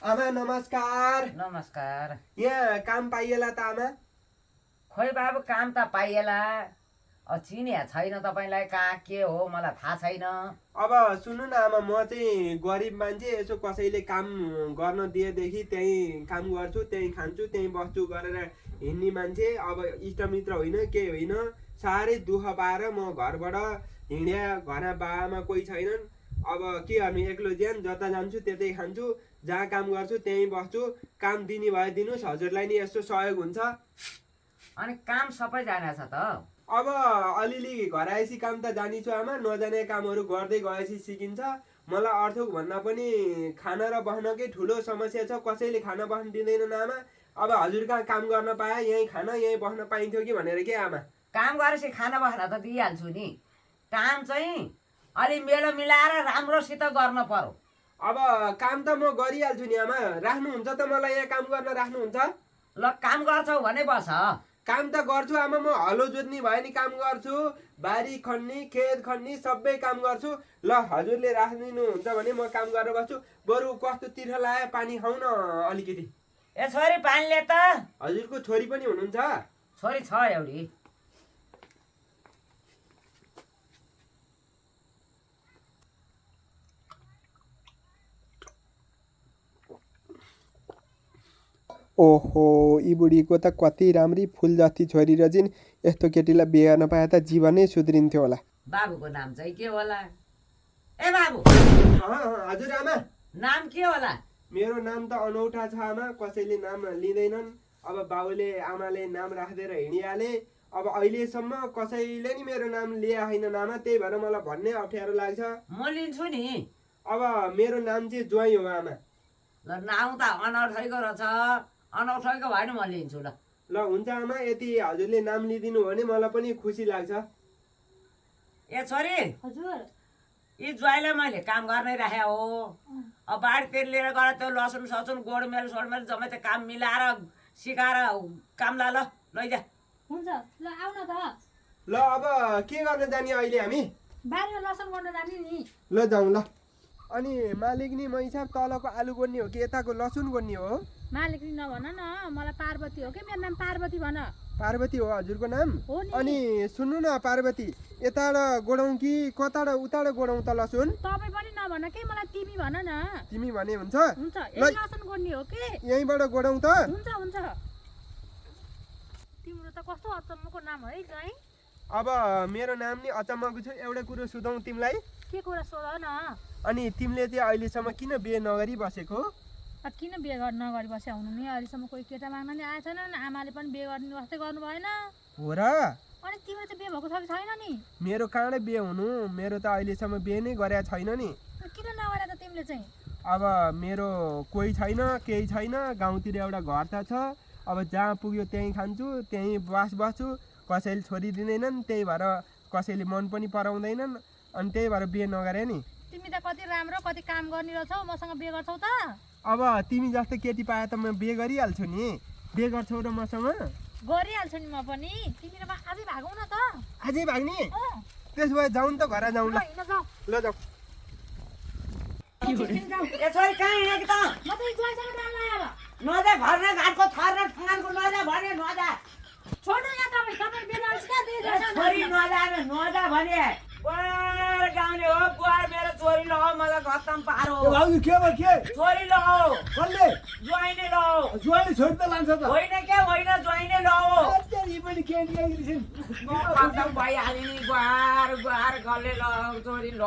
आमा नमस्कार। नमस्कार। यहाँ काम पाइएला त आमा? खोइ बाबु काम त पाइएला। चिनिया छैन तपाईँलाई कहाँ के हो मलाई थाहा छैन। अब सुन्नु न आमा, म चाहिँ गरिब मान्छे, यसो कसैले काम गर्न दिएदेखि त्यहीँ काम गर्छु, त्यहीँ खान्छु, त्यहीँ बस्छु गरेर हिँड्ने मान्छे। अब इष्टमित्र होइन, केही होइन। साह्रै दुःख पाएर म घरबाट हिँड्या, घरमा बाबामा कोही छैनन्। अब के गर्नु, एक्लो ज्यान, जता जान्छु त्यतै खान्छु, जहाँ काम गर्छु त्यहीँ बस्छु। काम दिने भए दिनुहोस्, हजुरलाई नि यसो सहयोग हुन्छ। अनि काम सबै जानेछ त? अब अलिअलि घरायसी काम त जानिछु आमा, नजाने कामहरू गर्दै गएपछि सिकिन्छ। मलाई अर्थक भन्दा पनि खाना र बस्नकै ठुलो समस्या छ, कसैले खाना बस्न दिँदैनन् आमा। अब हजुर कहाँ काम गर्न पाए यहीँ खान यहीँ बस्न पाइन्थ्यो कि भनेर के आमा? काम गरेपछि खाना बस्न त दिइहाल्छु नि। काम चाहिँ अलि मेलो मिलाएर राम्रोसित गर्न पर्यो। अब काम त म गरिहाल्छु नि आमा, राख्नुहुन्छ त मलाई यहाँ काम गर्न राख्नुहुन्छ? ल काम गर्छौ भने बस। काम त गर्छु आमा, म हलो जोत्ने भए नि काम गर्छु, बारी खन्ने, खेत खन्ने सबै काम गर्छु। ल हजुरले राखिदिनुहुन्छ भने म काम गरेर बस्छु। बरु कस्तो तिर्खा लाग्यो, पानी खाउँ न अलिकति। ए छोरी पानी ले त। हजुरको छोरी पनि हुनुहुन्छ? छोरी छ एउटी। ओहो, यी बुढीको त कति राम्री फुल जति छोरी रजिन्। यस्तो केटीलाई बिहे गर्न पाए त जीवनै सुध्रिन्थ्यो होला। बाबुको नाम चाहिँ के होला? ए बाबु, हजुर आमा? नाम के होला? मेरो नाम त अनौठा छ आमा, कसैले नाम लिँदैनन्। अब बाउले आमाले नाम राखिदिएर हिँडिहाले। अब अहिलेसम्म कसैले नि मेरो नाम लिया छैन आमा, त्यही भएर मलाई भन्नै अप्ठ्यारो लाग्छ। म लिन्छु नि। अब मेरो नाम चाहिँ ज्वाइँ हो आमा। ल नाउँ त अनौठैको रहेछ, अनौठैको भयो नि म लिन्छु। ल ल हुन्छ आमा, यति हजुरले नाम लिइदिनु भने मलाई पनि खुसी लाग्छ। ए छोरी, हजुर। यी ज्वाइँलाई मैले काम गर्नै राखे हो। अब बारीतिर लिएर गएर त्यो लसुन ससुन गोडमेल सोडमेल जम्मै त्यो काम मिलाएर सिकाएर काम ला। ल लैजा। हुन्छ, ल आउन त। ल अब के गर्न जाने अहिले हामी? बारीमा लसन गर्न जाने नि। ल जाउँ ल। अनि मालिक नि म हिसाब तलको आलु गोड्ने हो कि यताको लसुन गोड्ने हो? मालिक नि नभन न, मलाई पार्वती हो कि, मेरो नाम पार्वती भन। पार्वती हो हजुरको नाम? हो नि। अनि सुन्नु न पार्वती, यताबाट गोडाउँ कि कताबाट उताबाट गोडाउँ त लसुन? तपाईँ पनि नभन कि, मलाई तिमी भन न। तिमी भने हुन्छ? हुन्छ, यही लसन गोड्ने हो कि? यहीँबाट गोडाउँ त? हुन्छ हुन्छ। तिम्रो त कस्तो अचम्मको नाम है ज्वाइँ। अब मेरो नाम नि अचम्मको छ। एउटा कुरो सोधौँ तिमीलाई? के कुरा सोध न। अनि तिमीले चाहिँ अहिलेसम्म किन बिहे नगरी बसेको? किन बिहे गर्न नगरी बस्या हुनु नि? अहिलेसम्म कोही केटा माग्न नि आएको छैन, आमाले पनि बिहे गर्ने वास्तै गर्नु भएन। हो र? अनि तिम्रो चाहिँ बिहे भएको छ कि छैन नि? मेरो कहाँबाट बिहे हुनु, मेरो त अहिलेसम्म बिहे नै गरेको छैन नि। किन नगरे त तिमीले चाहिँ? अब मेरो कोही छैन, केही छैन। गाउँतिर एउटा घर त छ, अब जहाँ पुग्यो त्यहीँ खान्छु, त्यहीँ बस्छु। कसैले छोरी दिँदैनन्, त्यही भएर कसैले मन पनि पराउँदैनन्, अनि त्यही भएर बिहे नगरे नि। तिमी त कति राम्रो कति काम गर्ने रहेछौ, मसँग बिहे गर्छौ त? अब तिमी जस्तो केटी पाए त म बिहे गरिहाल्छु नि। बिहे गर्छौ र मसँग? गरिहाल्छु नि म पनि। तिमी र म आजै भागौँ न त। अझै भाग्ने? त्यसो भए जाउँ त, घर जाउँ ल। ल जाउँ। ए छोरी कहाँ हिँडेको त? म त ज्वाइँसँग जान लाग्यो। नजा, घर न घाटको थर र ठुङ्गानको नजा भने नजा। छोड्नु यहाँ तपाईँ, तपाईँ बिहे गर्छ क्या दुई जना। छोरी नजा भने। बुहार गाउँले हो, बुहार मेरो छोरी ल मलाई खत्तम पारो। भाउजू के भयो के? छोरी ल कसले? ज्वाइँले ल। ज्वाइँले छोरी त लान्छ त? होइन के होइन, ज्वाइँले ल। अझै यी पनि के ल्याइदिन्छन्? खत्तम भइहाल्यो नि, बुहार बुहार गले ल छोरी ल।